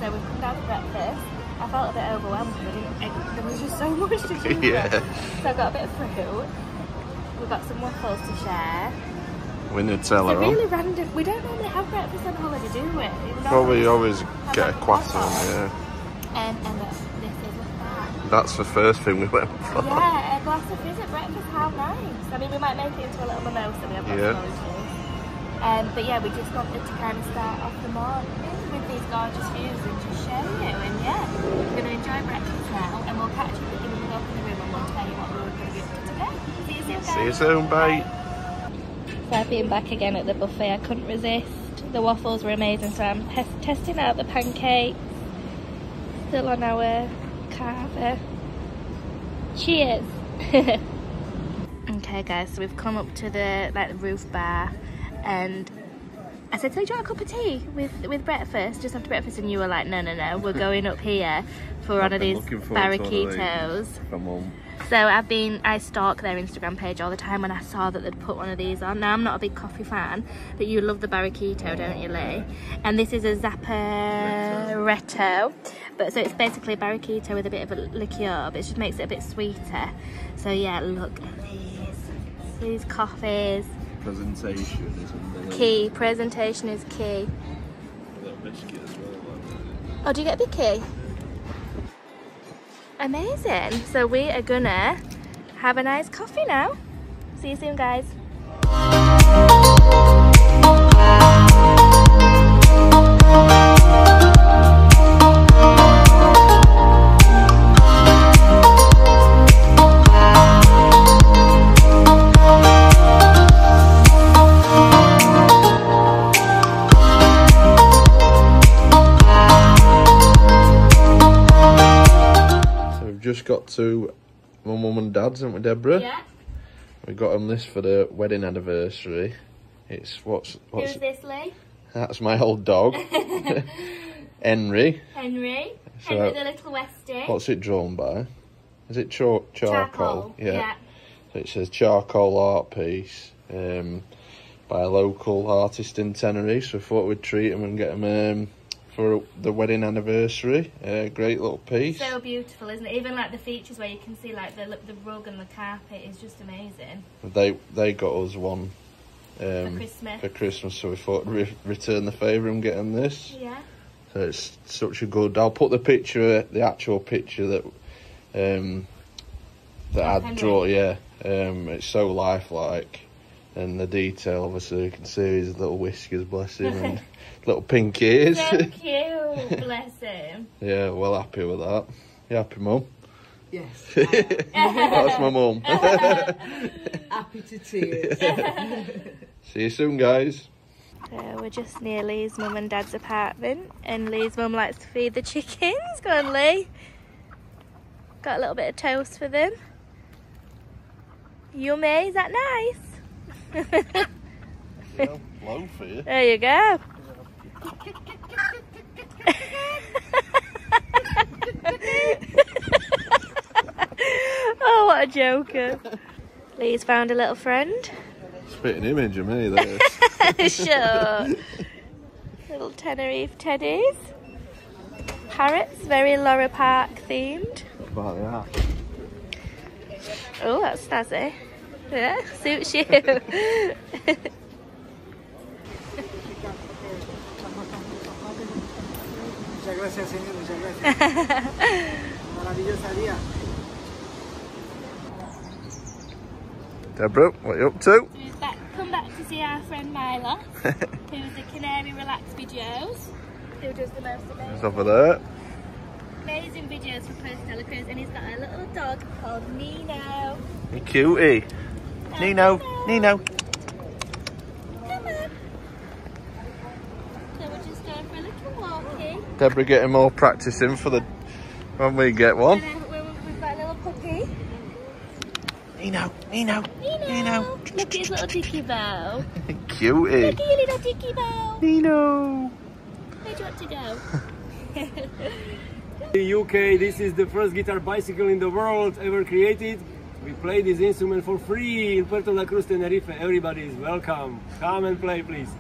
So we've come down to breakfast. I felt a bit overwhelmed because there was just so much to do. Yeah. So I got a bit of fruit. We've got some waffles to share. We Nutella It's really random. We don't normally have breakfast on holiday, do we? Well, we always get a quatter, yeah. And this is that. That's the first thing we went for. Yeah, a glass of fizz at breakfast, how nice. I mean, we might make it into a little mimosa, we have lots of oranges. But yeah, we just wanted to kind of start off the morning with these gorgeous views and just show you. And yeah, we're going to enjoy breakfast now, and we'll catch up with you when we go up in the room and we'll tell you what we're going to get to today. See you soon, guys. See you soon, bye. So I've been back again at the buffet. I couldn't resist. The waffles were amazing, so I'm testing out the pancakes. Still on our carver. Cheers. Okay guys, so we've come up to the roof bar, and I said, so do you want a cup of tea with breakfast, just after breakfast? And you were like, no, we're going up here for one of these barraquitos. So I stalk their Instagram page all the time when I saw that they'd put one of these on. Now I'm not a big coffee fan, but you love the barraquito, don't you, Lee? And this is a Zapparetto. But so it's basically a barraquito with a bit of a liqueur, but it just makes it a bit sweeter. So yeah, look at these coffees. Presentation is key. Presentation is key. Oh, do you get a bicky? Amazing. So we are gonna have a nice coffee now. See you soon, guys. Just got to my mum and dad's, haven't we, Deborah? Yeah. We got them this for the wedding anniversary. It's who's this, Lee? That's my old dog, Henry. Henry the little Westie. What's it drawn by? Is it charcoal? Yeah. So it says charcoal art piece by a local artist in Tenerife. So I thought we'd treat him and get him for the wedding anniversary. Great little piece. So beautiful, isn't it? Even like the features where you can see like the rug and the carpet is just amazing. They got us one for Christmas, so we thought return the favour and get them this. Yeah. So it's such a good. I'll put the actual picture that I'd draw. Yeah. It's so lifelike. And the detail, obviously, you can see his little whiskers, bless him, and little pink ears. So cute, bless him. Yeah, well happy with that. You happy, Mum? Yes. That's my mum. Happy to tears. See you soon, guys. We're just near Lee's mum and dad's apartment, and Lee's mum likes to feed the chickens. Go on, Lee. Got a little bit of toast for them. Yummy, is that nice? Yeah, low for you. There you go. Oh, what a joker. Lee's found a little friend. Spitting image of me, there. Sure. Little Tenerife teddies. Parrots, very Laura Park themed. What about that? Oh, that's snazzy. Yeah, suits you. Muchas gracias, señor. Muchas gracias. Maravillosa día. Deborah, what are you up to? We've come back to see our friend Mila, who's the Canary Relax videos, who does the most amazing. It's over there. Amazing videos for PUERTO De La CRUZ, and he's got a little dog called Nino. You cutie. Oh, Nino. Come on. So we're just going for a little walkie. Deborah getting more practice in for when we get one. We've got a little puppy. Nino. Look at his little dicky bow. Cutie. Look at your little dicky bow. Nino. Where do you want to go? In the UK, this is the first guitar bicycle in the world ever created. We play this instrument for free in Puerto de la Cruz, Tenerife. Everybody is welcome. Come and play, please.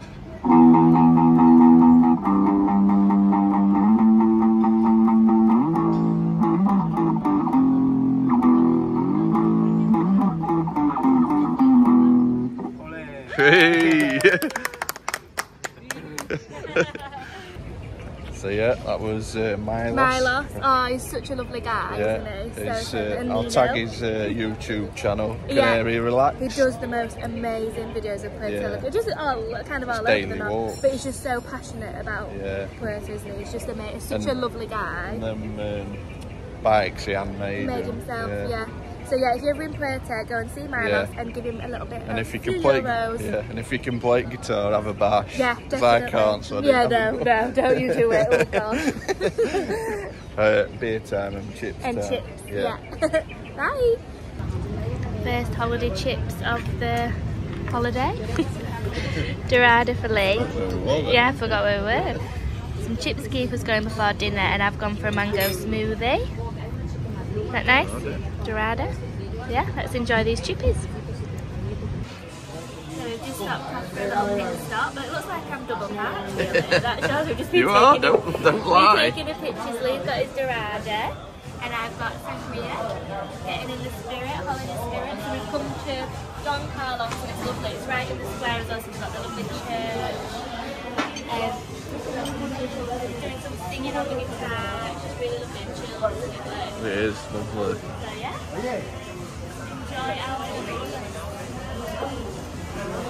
So yeah, that was Milos. Milos, oh, he's such a lovely guy, Yeah, isn't he? I'll tag his YouTube channel, Canary Relax. He does the most amazing videos of Puerto de la Cruz. Just kind of all over daily the north, walks. but he's just so passionate about Puerto, isn't he? He's just amazing. He's such a lovely guy. And them bikes he handmade. Made himself, yeah. So yeah, if you're ever in Puerto, go and see Milos and give him a little bit and of if you can play, euros. and if you can play guitar, have a bash. Yeah, definitely. I can't, so no, don't you do it, oh god. Beer time and chips time. And chips, yeah. Bye. First holiday chips of the holiday. Dorada for Lee. Yeah, I forgot where we were. Some chips Keith was going before dinner, and I've gone for a mango smoothie. Is that nice? Dorada? Yeah, let's enjoy these chippies. So we've just stopped after a little pit stop, but it looks like I'm double parked really. That shows we've just been don't lie. taking the pictures. Lee's got his Dorada, and I've got sangria, getting in the spirit, holiday spirit. So we've come to Don Carlos, and it's lovely. It's right in the square as well, so we've got the lovely church. Doing some singing on the guitar, it's just really lovely and chill, isn't it? It is lovely. So yeah, enjoy our trip.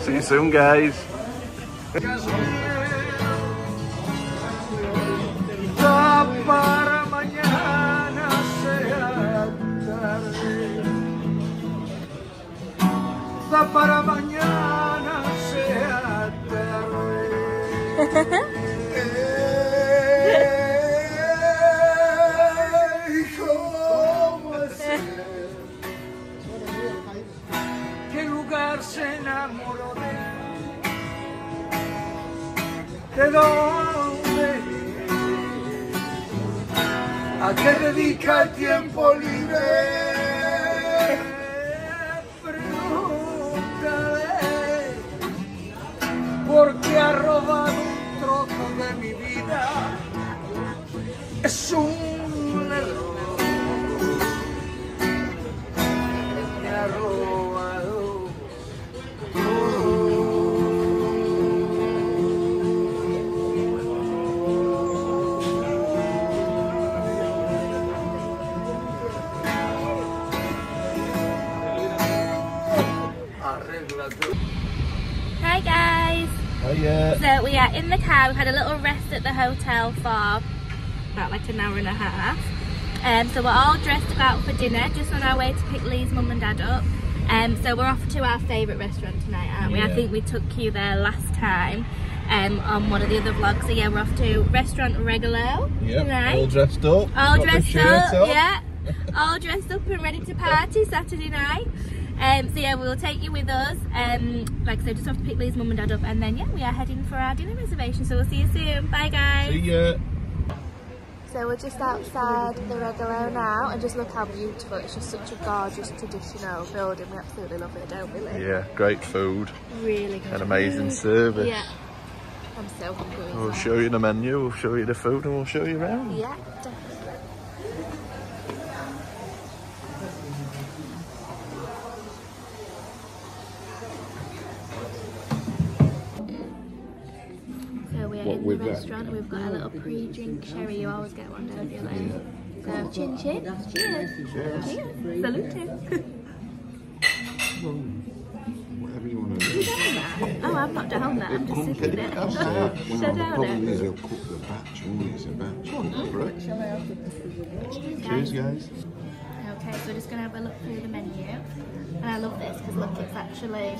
See you soon, guys. Para mañana sea tarde. Para mañana sea tarde. ¿Cómo es? ¿Qué lugar se enamoró de dónde? ¿A qué dedica el tiempo libre? Pregúntale, porque ha robado un trozo de mi vida. Es un ladrón, me ha robado Hi guys! So we are in the car. We've had a little rest at the hotel for about like an hour and a half. So we're all dressed about for dinner, just on our way to pick Lee's mum and dad up. So we're off to our favourite restaurant tonight, aren't we? I think we took you there last time on one of the other vlogs. So yeah, we're off to restaurant Regulo tonight. All dressed up. All dressed up, yeah. All dressed up and ready to party Saturday night. So yeah, we'll take you with us. Like I said, just have to pick Lee's mum and dad up, and then yeah, we are heading for our dinner reservation. So we'll see you soon. Bye guys. See ya. So we're just outside the Regulo now, and just look how beautiful. It's just such a gorgeous traditional building. We absolutely love it, don't we, Lee? Yeah, great food. Really good. And amazing service. Yeah. I'm so hungry. We'll show you the menu, we'll show you the food, and we'll show you around. Yeah, definitely. In the restaurant, we've got a little pre-drink sherry. You always get one, don't you? Like, so chin chin. Cheers. Cheers. Salute. Whatever you want to do. Oh, I'm not down that. I'm just sipping it. Well, the problem is they'll cook the batch, won't it? It's a batch. Correct. Cheers, guys. Okay, so we're just going to have a look through the menu. And I love this because look, it's actually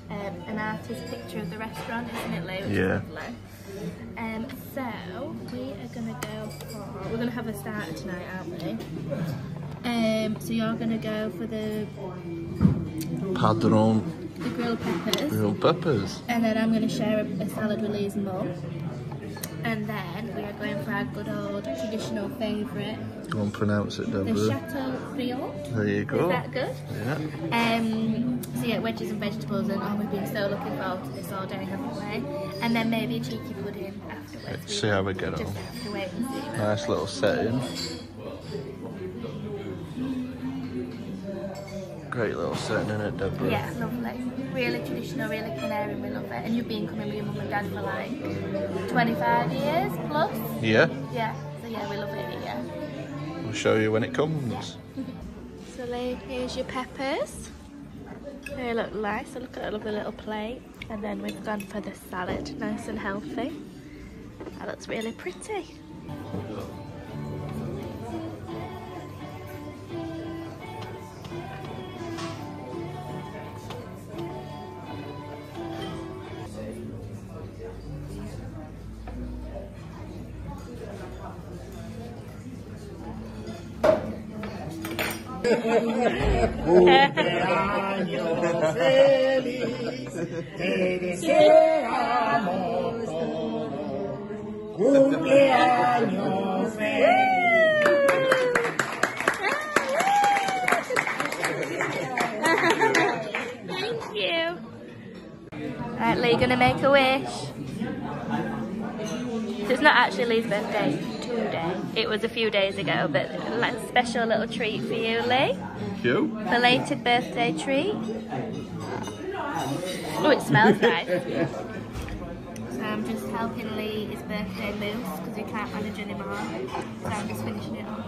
an artist picture of the restaurant, isn't it, Lou? Which is lovely. So we are gonna go for, we're gonna have a starter tonight, aren't we? So you're gonna go for the Padron. The grilled peppers. Grilled peppers. And then I'm gonna share a salad with Lee's mum. And then we are going for our good old traditional favourite. Go on, pronounce it, Deborah. The Chateaubriand. There you go. Is that good? Yeah. So yeah, wedges and vegetables, and we've been so looking forward to this all day, haven't we? And then maybe a cheeky pudding afterwards. Let's see how we get on. Just have to wait and see. Nice little setting. Great little setting in it, Deborah. Yeah, lovely. Really traditional, really Canary, we love it. And you've been coming with your mum and dad for like 25 years plus? Yeah. Yeah, so yeah, we love it, yeah. We'll show you when it comes. Yeah. So Lee, here's your peppers. They look nice, so look at that lovely little plate. And then we've gone for the salad, nice and healthy. That looks really pretty. Cumpleaños feliz, te deseamos todos. Cumpleaños feliz. Thank you. Right, Lee, gonna make a wish. So it's not actually Lee's birthday today. It was a few days ago, but like a special little treat for you, Lee. Thank you. Belated birthday treat. Oh, it smells nice. So I'm just helping Lee his birthday mousse because he can't manage anymore. So I'm just finishing it off.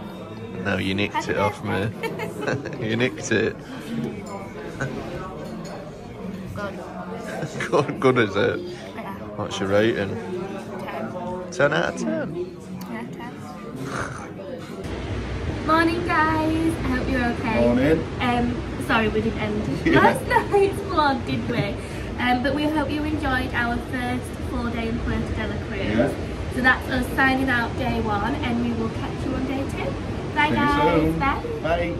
No, you nicked it off me. You nicked it. Good. Good is it? Yeah. What's your rating? 10. 10 out of 10. Yeah, 10. Morning guys, I hope you're okay. Morning. Sorry we didn't end last night's vlog, did we? But we hope you enjoyed our first full day in Puerto de la Cruz. Yeah. So that's us signing out day 1 and we will catch you on day 2. Bye guys, bye. Bye.